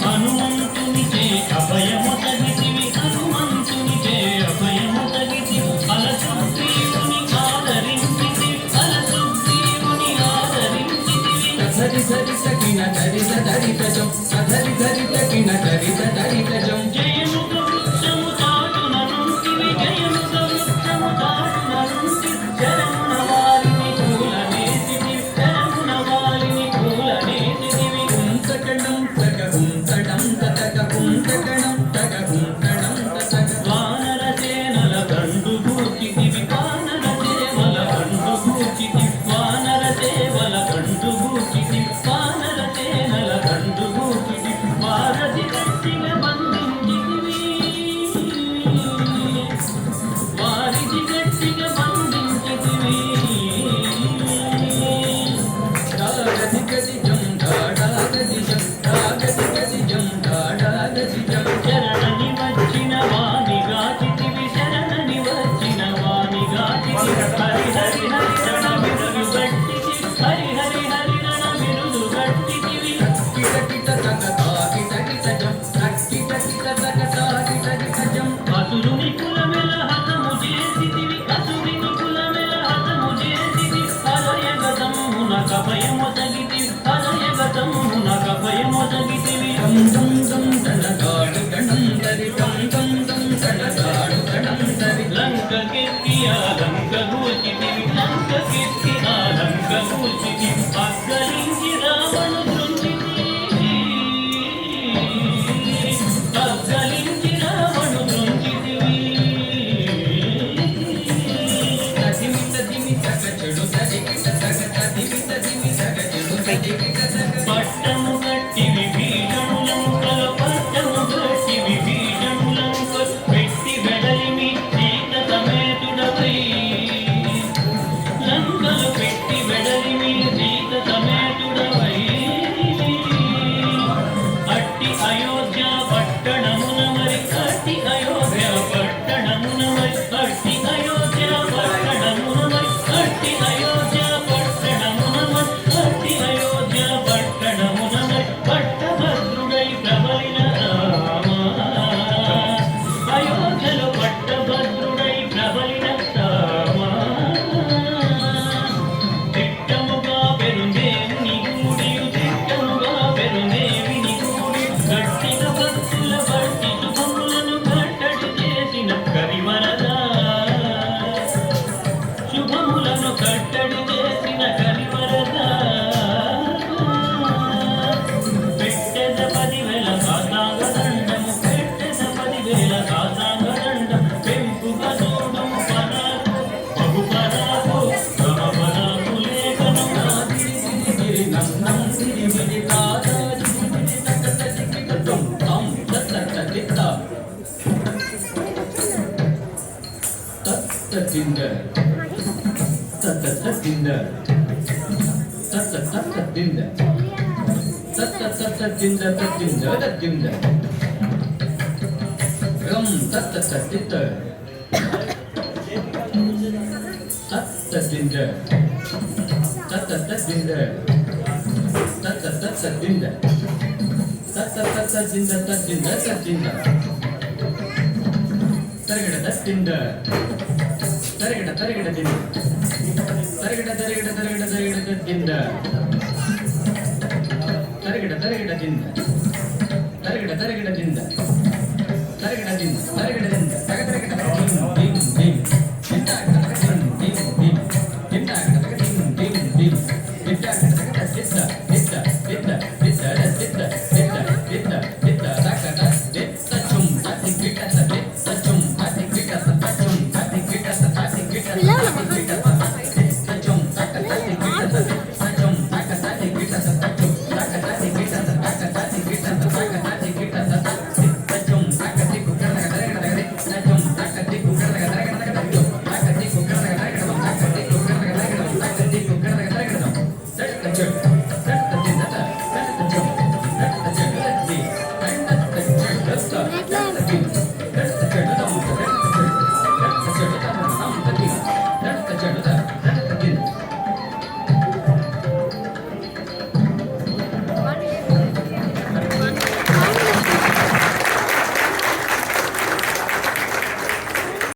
హనుమంతునిచే అభయము తగితివి హనుమంతునిచే అభయము తగితి అలసుగ్రీవుని ఆదరించితివి అలసుగ్రీవుని ఆదరించితివి సరి సరి సకిన దరిత దరితజం సరి సరి సకిన దరిత దరితజం జయముగ వృక్షము చాటున నుంటివి జయముగ వృక్షము చాటున నుంటి జరమున వారిని పూలనేసితివి జరమున వారిని పూలనేసితివి కుంతకణం తగ కుంతకణం తగ కుంతకణం తగ వానర సేనల దండు గూర్చితివి వానర సేవల దండు గూర్చితివి వానర సేవల దండు గూర్చితివి వానర సేనల దండు గూర్చితివి ದಿಂದ ತತ್ತ ತತ್ತದಿಂದ ತತ್ತ ತತ್ತದಿಂದ ತತ್ತಿಂದ ತತ್ತಿಂದ ಗಂ ತತ್ತ ತತ್ತಿತ್ತ ತತ್ತದಿಂದ ತತ್ತ ತತ್ತಿಂದ ತತ್ತ ತತ್ತದಿಂದ ತತ್ತ ತತ್ತದಿಂದ ತತ್ತಿಂದ ತತ್ತಿಂದ ತರಗಡ ತತ್ತಿಂದ ತರಗಡ ತರಗಡದಿಂದ ತರಗಡ ತರಗಡ ತರಗಡ ತರಗಡದಿಂದ ತರಗಡ ತರಗಡದಿಂದ ತರಗಡ ತರಗಡದಿಂದ